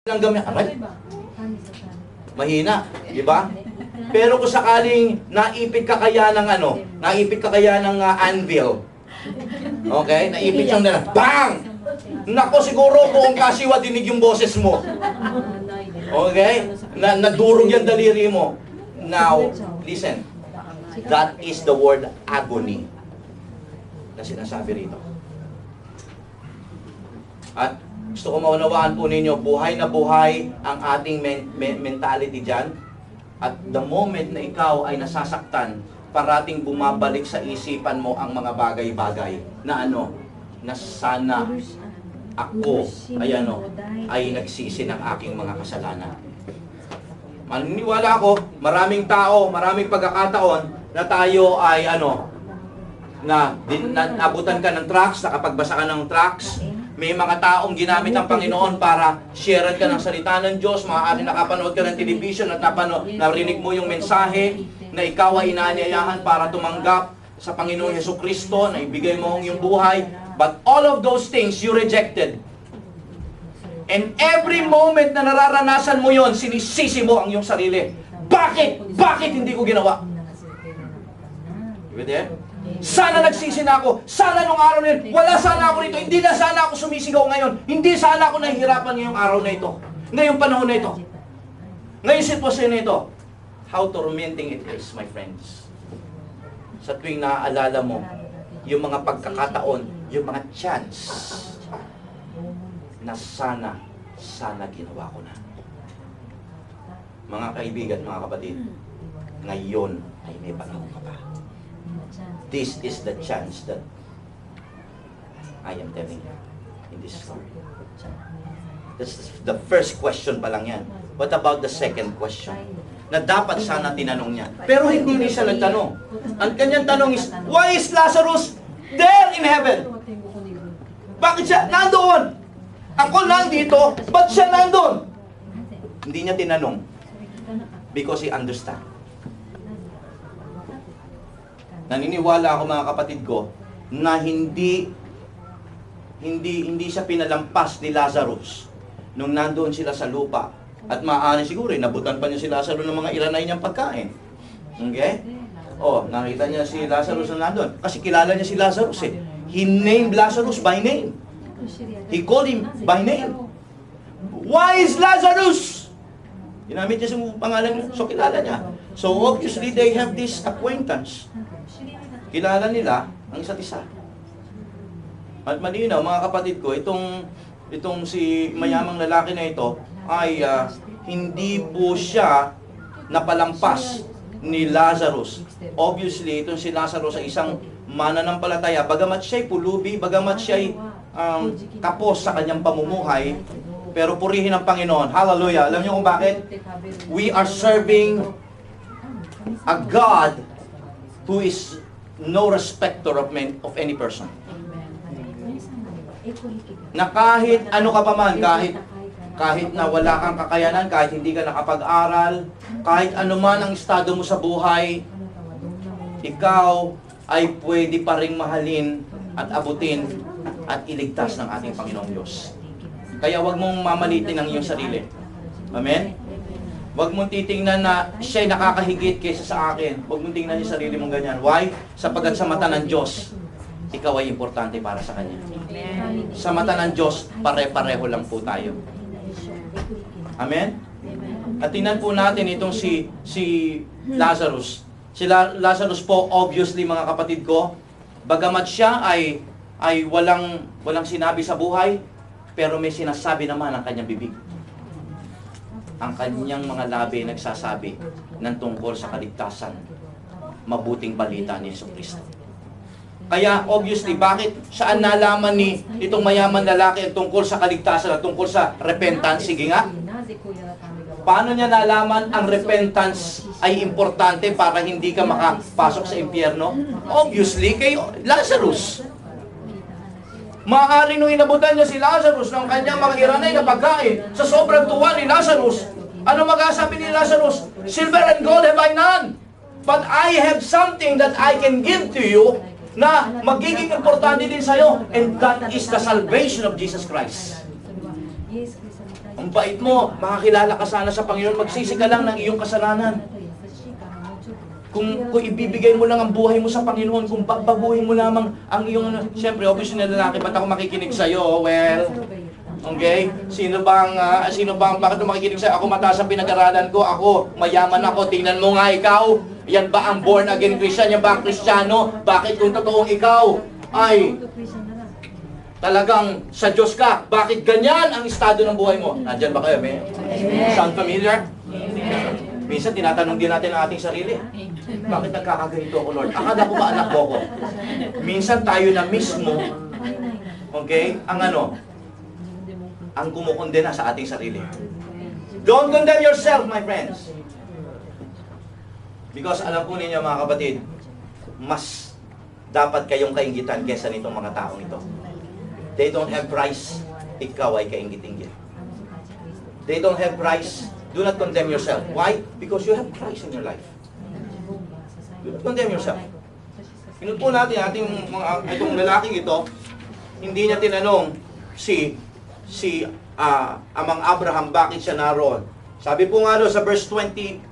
Ang gamit, aray, mahina, di ba? Pero kung sakaling naipit ka kaya ng naipit ka kaya ng anvil, okay? Naipit siyang nila, bang! Nako, siguro kung kasiwa dinig yung boses mo. Okay? Nadurog yung daliri mo. Now, listen. That is the word agony na sinasabi rito. At gusto ko maunawaan po ninyo, buhay na buhay ang ating mentality dyan. At the moment na ikaw ay nasasaktan, parating bumabalik sa isipan mo ang mga bagay-bagay na na sana ako ay nagsisi ng aking mga kasalanan. Maniniwala ako, maraming tao, maraming pagkakataon na tayo ay abutan ka ng trucks, nakapagbasa ka ng trucks. May mga taong ginamit ng Panginoon para sharean ka ng salita ng Diyos. Maaari nakapanood ka ng television at narinig mo yung mensahe na ikaw ay inaanyayahan para tumanggap sa Panginoon Jesucristo, na ibigay mo ang iyong buhay. But all of those things you rejected. And every moment na nararanasan mo yon, sinisisi mo ang iyong sarili. Bakit? Bakit hindi ko ginawa? Diba? Sana nagsisi na ako. Sana nung araw na yun, wala sana ako nito. Hindi na sana ako sumisigaw ngayon. Hindi sana ako nahihirapan ngayong araw na ito. Ngayong panahon na ito. Ngayong sitwasyon na ito. How tormenting it is, my friends. Sa tuwing naaalala mo, yung mga pagkakataon, yung mga chance, na sana ginawa ko na. Mga kaibigan, mga kapatid, ngayon ay may panahon ka pa. This is the chance that I am telling you in this story. That's the first question pa lang yan. What about the second question? Na dapat sana tinanong niya. Pero hindi niya siya nagtanong. Ang kanyang tanong is, why is Lazarus there in heaven? Bakit siya nandoon? Ako nandito, ba't siya nandoon? Hindi niya tinanong. Because he understand. Naniniwala ako, mga kapatid ko, na hindi siya pinalampas ni Lazarus nung nandoon sila sa lupa. At maaari siguro, nabutan pa niya si Lazarus ng mga ilanay niyang pagkain. Okay? Nakita niya si Lazarus na nandoon. Kasi kilala niya si Lazarus eh. He named Lazarus by name. He called him by name. Why is Lazarus? Ginamit niya yung pangalan, so kilala niya. So obviously, they have this acquaintance. Kilala nila ang isa't isa. At malinaw, mga kapatid ko, itong si mayamang lalaki na ito ay hindi po siya napalampas ni Lazarus. Obviously, itong si Lazarus ay isang mananampalataya. Bagamat siya'y pulubi, bagamat siya'y tapos sa kanyang pamumuhay, pero purihin ang Panginoon. Hallelujah! Alam niyo kung bakit? We are serving a God who is no respecter of any person. Na kahit ano ka pa man, kahit na wala kang kakayanan, kahit hindi ka nakapag-aral, kahit ano man ang estado mo sa buhay, ikaw ay pwede pa ring mahalin at abutin at iligtas ng ating Panginoong Diyos. Kaya wag mong mamalitin ang iyong sarili. Amen? Huwag mong titingnan na siya'y nakakahigit kaysa sa akin. Huwag mong tingnan yung sarili mong ganyan. Why? Sapagkat sa mata ng Diyos, ikaw ay importante para sa Kanya. Sa mata ng Diyos, pare-pareho lang po tayo. Amen? At tingnan po natin itong si Lazarus. Si Lazarus po, obviously mga kapatid ko, bagamat siya ay walang sinabi sa buhay, pero may sinasabi naman ang kanyang bibig. Ang kanyang mga labi nagsasabi ng tungkol sa kaligtasan, mabuting balita ni Jesucristo. Kaya obviously, bakit saan nalaman ni itong mayaman lalaki tungkol sa kaligtasan at tungkol sa repentance? Sige nga. Paano niya nalaman ang repentance ay importante para hindi ka makapasok sa impyerno? Obviously, kay Lazarus. Maaaring nung inabutan niya si Lazarus ng kanyang mga iranay na pagkain, sa sobrang tuwa ni Lazarus, ano magasabi ni Lazarus? Silver and gold have I none, but I have something that I can give to you na magiging importante din sa'yo, and that is the salvation of Jesus Christ. Ang bait mo, makakilala ka sana sa Panginoon, magsisi ka lang ng iyong kasalanan. Kung ibibigay mo lang ang buhay mo sa Panginoon, kung babaguhin mo lamang ang iyong, siyempre, obviously na lalaki, ba't ako makikinig sa'yo? Well, okay? Sino bang, bakit ako makikinig sa'yo? Ako mataas ang pinag-aralan ko, ako, mayaman ako, tingnan mo nga ikaw. Yan ba ang born again Christian? Yan ba ang Kristiyano? Bakit kung totoong ikaw ay talagang sa Diyos ka, bakit ganyan ang estado ng buhay mo? Nandyan ba kayo? May sound familiar? Minsan tinatanong din natin ang ating sarili. Bakit nagkakaganito ako, Lord? Akala ko ba anak ko ako? Minsan tayo na mismo, okay, ang kumukondena sa ating sarili. Don't condemn yourself, my friends. Because alam po ninyo, mga kapatid, mas dapat kayong kaingitan kesa nitong mga taong ito. They don't have price. Ikaw ay kaingit-inggit. They don't have price. Do not condemn yourself. Why? Because you have Christ in your life. Do not condemn yourself. Pinun po natin itong lalaking ito, hindi niya tinanong si Amang Abraham bakit siya naroon. Sabi po nga sa verse 20,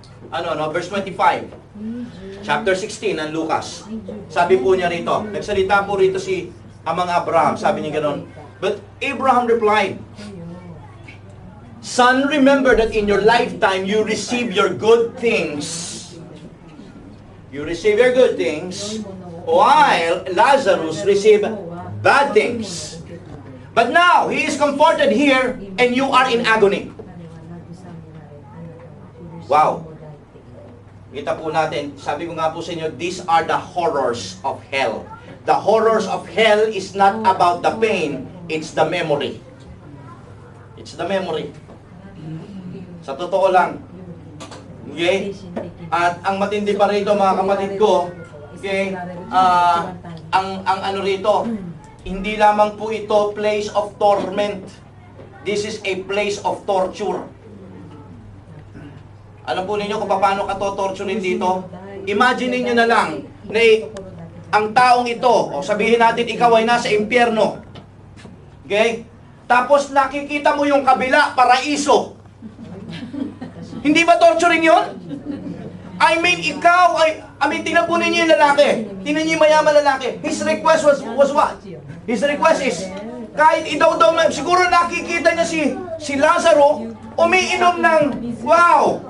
verse 25, chapter 16 ng Lucas. Sabi po niya rito, nagsalita po rito si Amang Abraham, sabi niya ganoon. But Abraham replied, "Son, remember that in your lifetime you receive your good things. You receive your good things, while Lazarus received bad things. But now he is comforted here, and you are in agony." Wow. Kita po natin, sabi ko nga po sa inyo, these are the horrors of hell. The horrors of hell is not about the pain, it's the memory. It's the memory. Sa totoo lang. Okay? At ang matindi pa rito, mga kapatid ko, okay, ang ano rito, hindi lamang po ito place of torment. This is a place of torture. Alam po ninyo kung paano ka to-torturein dito? Imagine niyo na lang na ang taong ito, o sabihin natin ikaw ay nasa impyerno. Okay? Tapos nakikita mo yung kabila, paraiso. Hindi ba torturing yun? I mean, ikaw ay, tingnan po ninyo yung lalaki. Tingnan niyo yung mayaman lalaki. His request was what? His request is, kahit idaw-daw na, siguro nakikita niya si Lazaro, umiinom ng, wow,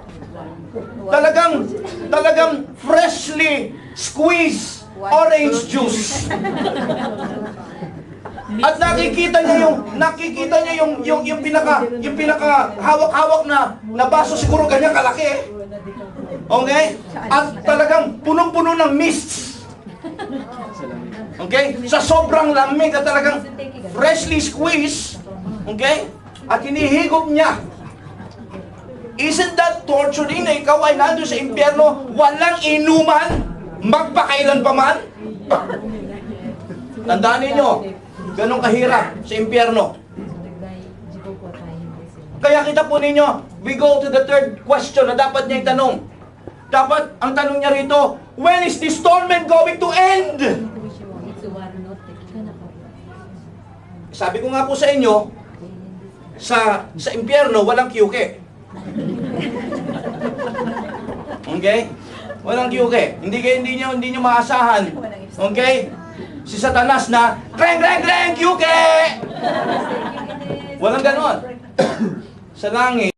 talagang freshly squeezed orange juice. At nakikita niya yung pinaka hawak-hawak na baso, siguro ganyan kalaki. Okay? At talagang punong-puno ng mists. Okay? Sa sobrang lamig at talagang freshly squeezed. Okay? At hinihigop niya. Isn't that torturing na ikaw ay nandun sa impyerno, walang inuman, magpakailan pa man? Tandaan ninyo, ganun kahirap sa impyerno. Kaya kita po ninyo, we go to the third question na dapat niya itanong. Dapat, ang tanong niya rito, when is this torment going to end? Sabi ko nga po sa inyo, sa impyerno, walang QK. Okay? Walang QK. Hindi nyo maasahan. Okay? Si Satanas na, kreng, QK! Walang ganon. Sa langit,